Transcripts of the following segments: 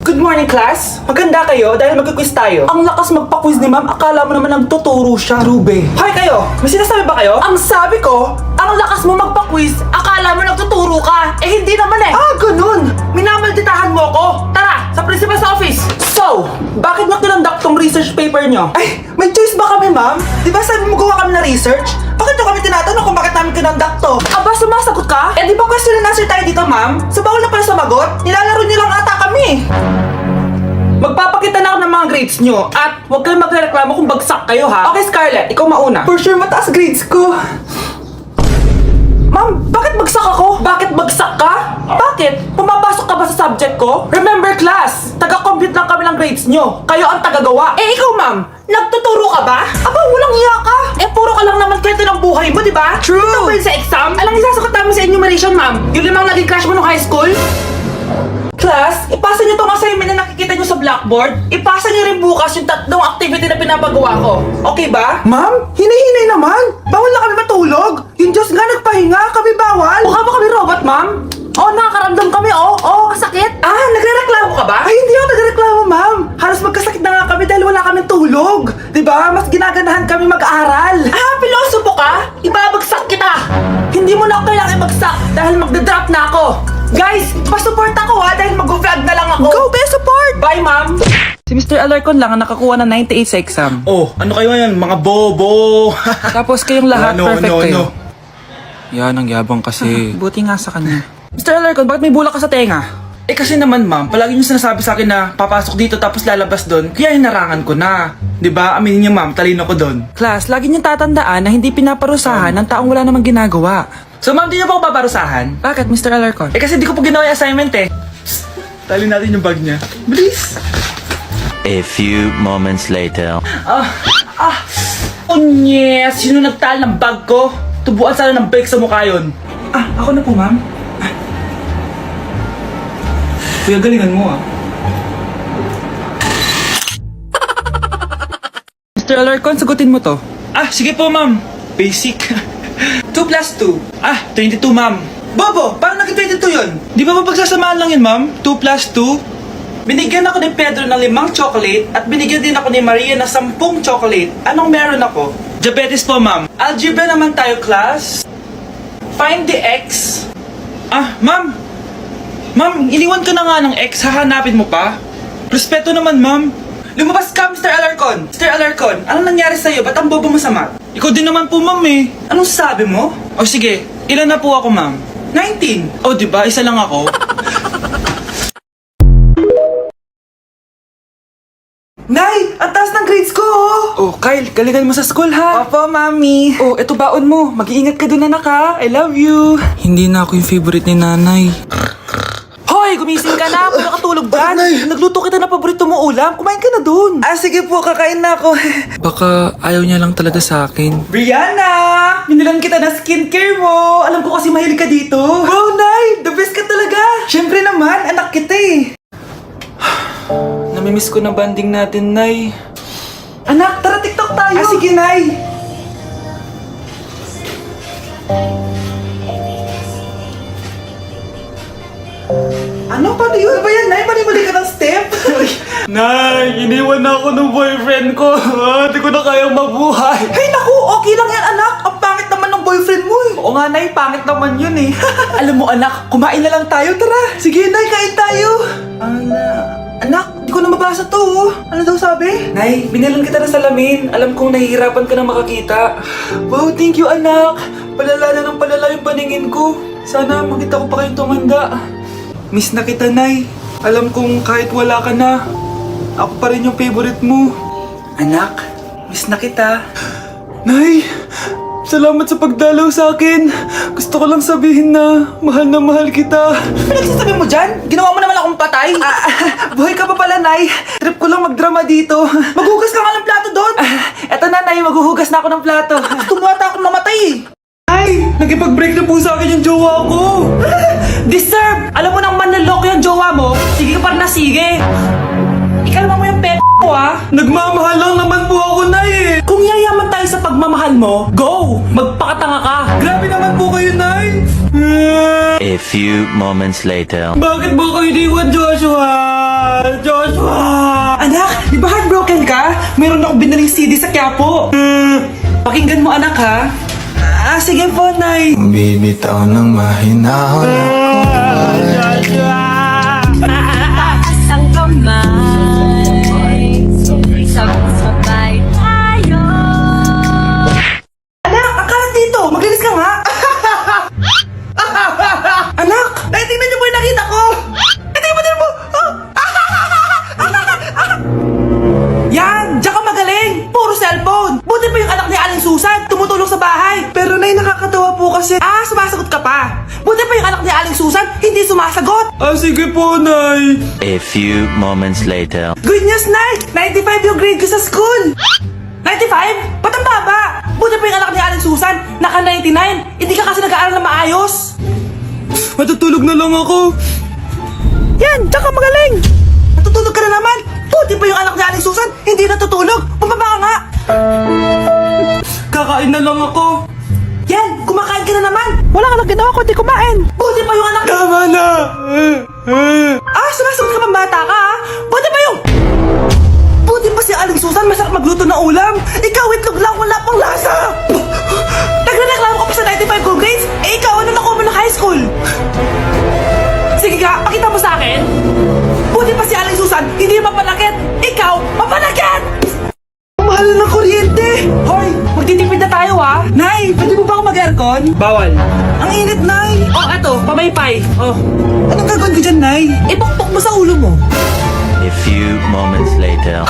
Good morning, class! Maganda kayo dahil mag-quiz tayo. Ang lakas magpa-quiz ni ma'am, akala mo naman nagtuturo siya. Trube. Hoy kayo! May sinasabi ba kayo? Ang sabi ko, ang lakas mo magpa-quiz, akala mo nagtuturo ka. Eh hindi naman eh. Ah, ganun! Minamalditahan mo ako. Tara, sa principal's office. So, bakit nyo kinonduct tong research paper nyo? Ay, may choice ba kami, ma'am? Di ba sabi mo gawa kami na research? Bakit nyo kami tinatanong kung bakit namin kinonduct to? Aba, sumasagot ka? Eh di ba question and answer tayo dito, ma'am? So bawal na pala sumagot? Nilalaro nyo lang ata kami. Magpapakita na ako ng mga grades nyo at huwag kayong magreklamo kung bagsak kayo ha. Okay, Scarlett, ikaw mauna. For sure, mataas grades ko. Ma'am, bakit bagsak ako? Bakit bagsak ka? Bakit? Pumapasok ka ba sa subject ko? Remember class, taga-compute lang kami ng grades nyo. Kayo ang tagagawa. Eh ikaw ma'am, nagtuturo ka ba? Aba, walang iya ka. Eh puro ka lang naman kwento ng buhay mo, di ba? True. Ito ba yun sa exam? Alang isasagot namin sa enumeration ma'am. Yung limang naging crush mo nung high school? Class, ipasa niyo tong assignment na nakikita niyo sa blackboard. Ipasa niyo rin bukas yung tatlong activity na pinapagawa ko. Okay ba? Ma'am, hinay-hinay naman. Bawal na kami matulog. Yung Diyos nga nagpahinga, kami bawal. Mukha ba kami robot, ma'am? Oo, nakakaramdam kami, oo, kasakit. Ah, nagrereklamo ka ba? Ay, hindi ako nagrereklamo, ma'am. Halos magkasakit na nga kami dahil wala kami tulog. Diba? Mas ginaganahan kami mag-aral. Ah, pilosopo ka? Ibabagsak kita. Hindi mo na ako kailangan ibagsak dahil magdadrop na ako. Guys, pa-support ako ha dahil mag-vlog na lang ako. Go, be support! Bye, ma'am! Si Mr. Alarcon lang ang nakakuha ng 98 sa exam. Oh, ano kayo yan? Mga bobo! Tapos kayong lahat perfect kayo. Yan, ang yabang kasi. Buti nga sa kanya. Mr. Alarcon, bakit may bulak ka sa tenga? Eh kasi naman ma'am, palagi niyo sinasabi sa akin na papasok dito tapos lalabas doon, kaya hinarangan ko na. 'Di ba? Aminin niyo ma'am, talino ko doon. Class, lagi niyong tatandaan na hindi pinaparusahan ng taong wala namang ginagawa. So ma'am, di niyo pa ako paparusahan? Bakit, Mr. Alarcon? Eh kasi di ko pa ginawa yung assignment eh. Psst, talin natin yung bag niya. Bilis! A few moments later. Unyes! Sino nagtal ng bag ko? Tubuan sana ng bike sa mukha yun. Ah, ako na po, ma'am. Kuya, galingan mo ah. Mr. Alarcon, sagutin mo to. Ah, sige po ma'am. Basic. 2 plus 2. Ah, 22 ma'am. Bobo, parang naging 22 yun. Di ba mapagsasamaan lang yun ma'am? 2 plus 2? Binigyan ako ni Pedro ng 5 chocolate at binigyan din ako ni Maria ng 10 chocolate. Anong meron ako? Diabetes po ma'am. Algebra naman tayo class. Find the x. Ah, ma'am. Ma'am, iniwan ka na nga ng x, hahanapin mo pa? Respeto naman, ma'am. Lumabas ka, Mr. Alarcon. Mr. Alarcon, anong nangyari sa'yo? Ba't ang bobo mo sa math? Ikaw din naman po, ma'am eh. Anong sabi mo? O sige, ilan na po ako, ma'am? 19. O, diba? Isa lang ako. Nay, ang taas ng grades ko, oh! Oh, Kyle, galingan mo sa school, ha? Opo, mami. Oh, eto baon mo. Mag-iingat ka dun, anak, ha? I love you. Hindi na ako yung favorite ni nanay. Hoy, gumising ka na. Puro katulog dyan. Nagluto kita na paborito mo ulam. Kumain ka na dun. Ah, sige po. Kakain na ako. Baka ayaw niya lang talaga sa akin. Brianna! Binilan kita na skincare mo. Alam ko kasi mahilig ka dito. Wow, Nay! The best ka talaga. Siyempre naman, anak kita eh. Namimiss ko na banding natin, Nay. Anak, tara TikTok tayo. Ah, sige, Nay. Ano? Paano yun? Ano ba yan, Nay? Mali-mali ka ng step? Nay, iniwan na ako ng boyfriend ko. Hindi ko na kayang mabuhay. Ay, naku! Okay lang yan, anak. Ang pangit naman ng boyfriend mo eh. Oo nga, Nay. Pangit naman yun eh. Alam mo, anak, kumain na lang tayo. Tara. Sige, Nay. Kain tayo. Anak, di ko na mabasa to. Oh. Ano daw sabi? Nay, binilan kita ng salamin. Alam kong nahihirapan ka na makakita. Wow, thank you, anak. Palala na ng palala yung paningin ko. Sana makita ko pa kayong tumanda. Miss na kita, Nay. Alam kong kahit wala ka na, ako pa rin yung favorite mo. Anak, miss na kita. Nay, salamat sa pagdalaw sa akin. Gusto ko lang sabihin na mahal kita. Ano nagsasabi mo dyan? Ginawa mo naman akong patay? Buhay ka pa pala, Nay. Trip ko lang magdrama dito. Maghugas ka nga ng plato doon. Eto na, Nay. Maghuhugas na ako ng plato. Gusto mo ata akong mamatay eh. Ay, nagipag-break na po sa akin yung jowa ko. Disturb! Alam mo nang manloloko yung jowa mo? Sige ka pa rin na sige. Ikalma mo yung ko ah. Nagmamahal lang naman po ako, Nay eh. Kung yayaman tayo sa pagmamahal mo, go! Magpakatanga ka. Grabe naman po kayo, Nay. A few moments later. Bakit mo ko iniwan, Joshua? Joshua! Anak, di ba heartbroken ka? Meron akong binaling CD sa Quiapo. Pakinggan mo, anak, ha? Sige po, Nay. Bibitaw ng mahinahon Taas ang kamay, sabay tayo. Anak, akalat dito. Maglinis ka nga. Anak, tingnan niyo po yung nakita ko. Tingnan mo. Yan, diyan ka magaling. Puro cellphone. Buti pa yung anak ni Aling Susan, tumutulong sa bahay. Pero Nay, nakakatawa po kasi. Sumasagot ka pa. Buti pa yung anak ni Aling Susan, hindi sumasagot. Sige po, Nay. A few moments later. Good news, Nay! 95 yung grade ko sa school! 95? Ba't ang baba? Buti pa yung anak ni Aling Susan, naka 99. Hindi ka kasi nag-aaral na maayos. Matutulog na lang ako. Yan, diyan ka magaling. Natutulog ka na naman. Buti pa yung anak ni Aling Susan, hindi natutulog. Bumaba ka nga. Kakain na lang ako. Yan, kumakain ka na naman. Wala ka lang ginawa kundi kumain. Buti pa yung anak... Tama na. Sumasagot ka pang bata ka, ha? Buti pa yung... Buti pa si Aling Susan, masarap magluto ng ulam. Ikaw, itlog lang, wala pang lasa. Nagrereklamo ka pa sa 95 good grades? Ikaw, ano nakuha mo ng high school? Sige ka, pakita mo sa akin. Buti pa si Aling Susan, hindi mapanakit. Ikaw, mapanakit! Mahal ng kuryente! Hoy, magtitipid na tayo, ha? Nay, pwede mo ba ako mag-aircon? Bawal. Ang init, Nay. Eto, pamaypay. Anong gagawin ko dyan, Nay? Ipokpok mo sa ulo mo. A few moments later.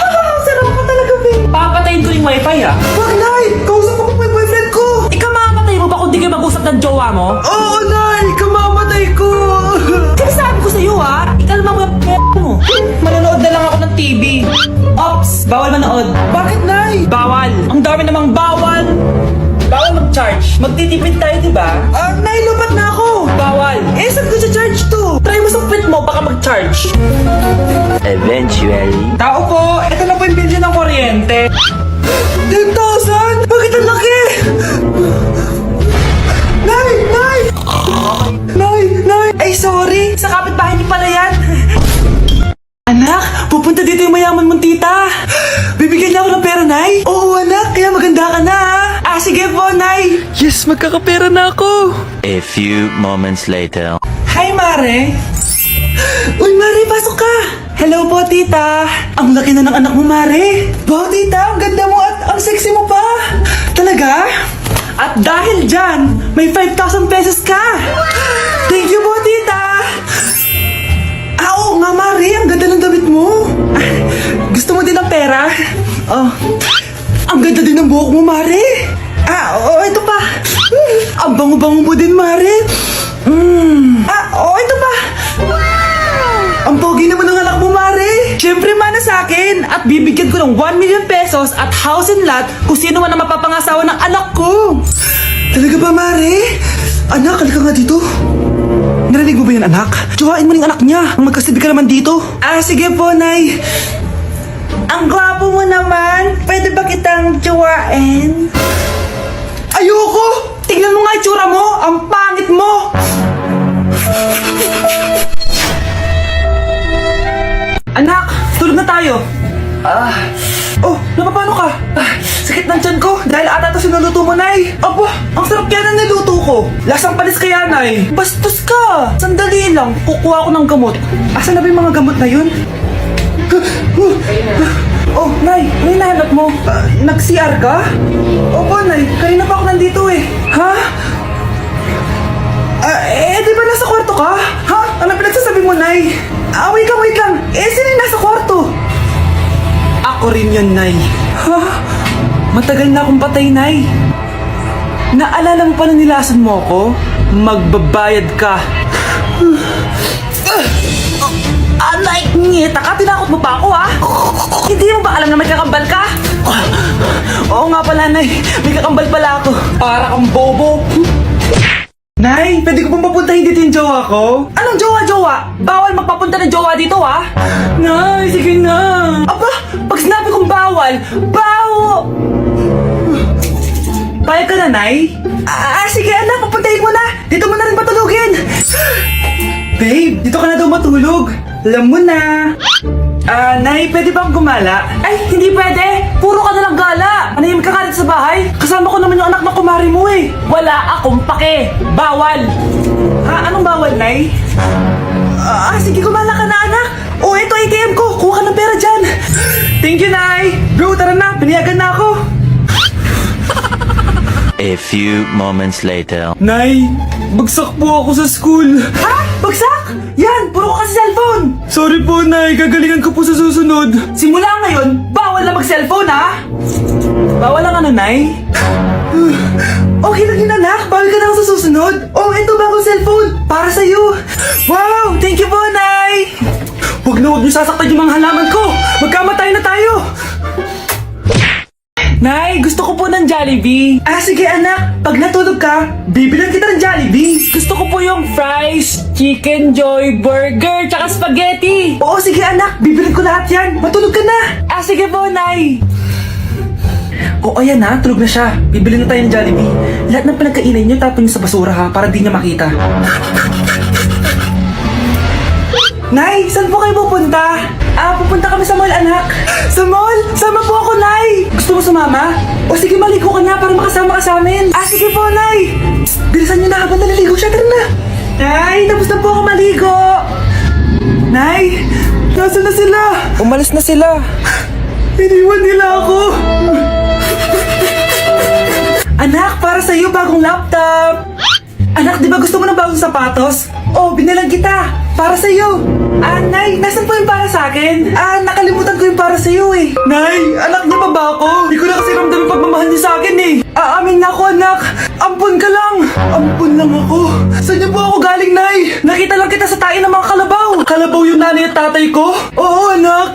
Sarap mo talaga, babe. Papatayin ko yung wifi, ha? Wag, Nay! Kausap ko pa yung boyfriend ko! Ikaw mamamatay mo ba kung di kayo mag-usap ng jowa mo? Oo, Nay! Kamamatay ko! Sinasabi ko sa'yo, ha? Ikalma mo yung mo. Manonood na lang ako ng TV. Ops! Bawal manood. Bakit, Nay? Bawal. Ang dami namang bawal. Bawal mag-charge. Magtitipid tayo, di ba? Nay, lupat na ako. Bawal. Saan ko sa charge to? Try mo sa pit mo, baka mag-charge. Eventually. Tao po, ito na po yung bilyo ng kuryente. 10,000? Bakit ang laki? Nay! Nay! Nay! Ay, sorry. Sa kapitbahay niyo pala yan. Anak, pupunta dito yung mayaman mong tita. Bibigyan niya ako ng pera, Nay? Oo, anak. Kaya maganda ka na, ha? Sige po, Nay. Yes, magkakapera na ako. A few moments later. Hi, Mare. Uy, Mare, pasok ka. Hello po, tita. Ang laki na ng anak mo, Mare. Wow, tita, ang ganda mo at ang sexy mo pa. Talaga? At dahil dyan, may 5,000 pesos ka. Thank you po, tita. Oo nga, Mare. Ang ganda ng damit mo. Gusto mo din ng pera? Ang ganda din ng buhok mo, Mare. Oo, ito pa. Ang bango-bango mo din, Mare. Ito pa. Ang pogi naman ng anak mo, Mare. Siyempre, mana sa akin. At bibigyan ko ng 1 million pesos at house and lot kung sino man ang mapapangasawa ng anak ko. Talaga ba, Mare? Anak, halika nga dito. Narinig mo ba yan, anak? Tsuhain mo yung anak niya. Magkasibi ka naman dito. Sige po, Nay. Ang gwapo mo naman. Pwede ba kitang tsuhain? Ayoko! Tingnan mo nga yung tsura mo. Ang pangit mo. Anak, tulog na tayo. Napapano ka? Sakit ng tiyan ko dahil ata ito sinuluto mo, Nay. Ang sarap yan ang niluto ko. Lasang panis kaya, Nay. Bastos ka. Sandali lang, kukuha ko ng gamot. Asan na ba yung mga gamot na yun? Nay, ano yung nahanap mo? Nag-CR ka? Opo, Nay. Kanina pa ako nandito eh. Ha? Di ba nasa kwarto ka? Ha? Ano pinagsasabi mo, Nay? Wait lang. Sino yung nasa kwarto? Ako rin yun, Nay. Ha? Matagal na akong patay, Nay. Naalala mo pa na nilason mo ako? Magbabayad ka. Nay, ngita ka? Tinakot mo pa ako, ha? Hindi mo ba alam na may kakambal ka? Oo nga pala, Nay. May kakambal pala ako. Para kang bobo. Nay, pwede ko pong papuntahin dito yung jowa ko? Anong jowa? Bawal magpapunta ng jowa dito, ha? Nay, sige na. Pag sinabi kong bawal, Payag ka na, Nay? Sige anak, papuntahin mo na. Dito mo na rin patulog. Babe, dito ka na daw matulog. Alam mo na. Nay, pwede bang gumala? Ay, hindi pwede! Puro ka nalang gala! Manahimik ka ka dito sa bahay? Kasama ko naman yung anak ng kumari mo eh! Wala akong pake! Bawal! Ha? Anong bawal, Nay? Sige, gumala ka na anak! O, ito ATM ko! Kuha ka ng pera dyan! Thank you, Nay! Bro, tara na! Piniyagan na ako! A few moments later. Nay, bagsak po ako sa school. Ha? Bagsak? Yan! Puro ka kasi cellphone! Sorry po, Nay. Gagalingan ko po sa susunod. Simula ngayon, bawal na mag-cellphone ha! Bawal lang ano, Nay? Okay lang yun anak, bawal ka na ako sa susunod. Oh, ito bagong cellphone, para sa'yo. Wow! Thank you po, Nay! Huwag na huwag niyo sasaktan yung mga halaman ko. Magkamatay na tayo. Nay, gusto ko po ng Jollibee. Sige anak, pag natulog ka, bibilan kita ng Jollibee. Gusto ko po yung fries, chicken joy, burger, tsaka spaghetti. Oo sige anak, bibilan ko lahat yan. Matulog ka na. Sige po, Nay. Oo ayan na, tulog na siya. Bibilan na tayo ng Jollibee. Lahat ng pinagkainan niyo tapon niyo sa basura ha, para di niya makita. Nay, saan po kayo pupunta? Pupunta kami sa mall, anak. Sa mall? Sama po ako, Nay. Gusto mo sumama? O sige, maligo ka na para makasama ka sa amin. Sige po, Nay. Psst, bilisan niyo na habang naliligo siya. Tara na. Nay, tapos na po ako maligo. Nay, nasaan na sila? Umalis na sila. Iniwan nila ako. Anak, para sa'yo bagong laptop. Anak, di ba gusto mo ng bagong sapatos? Oh, binalang kita. Para sa'yo. Nay, nasan po yung para sa akin? Nakalimutan ko yung para sa'yo eh. Nay, anak niya pa ba ako? Di ko na kasi ramdam yung pagmamahal niya sa akin eh. Aamin na ako, anak. Ampun ka lang. Ampun lang ako. Saan niyo po ako galing, Nay? Nakita lang kita sa tayo ng mga kalabaw. Kalabaw yung nanay at tatay ko? Oo, anak.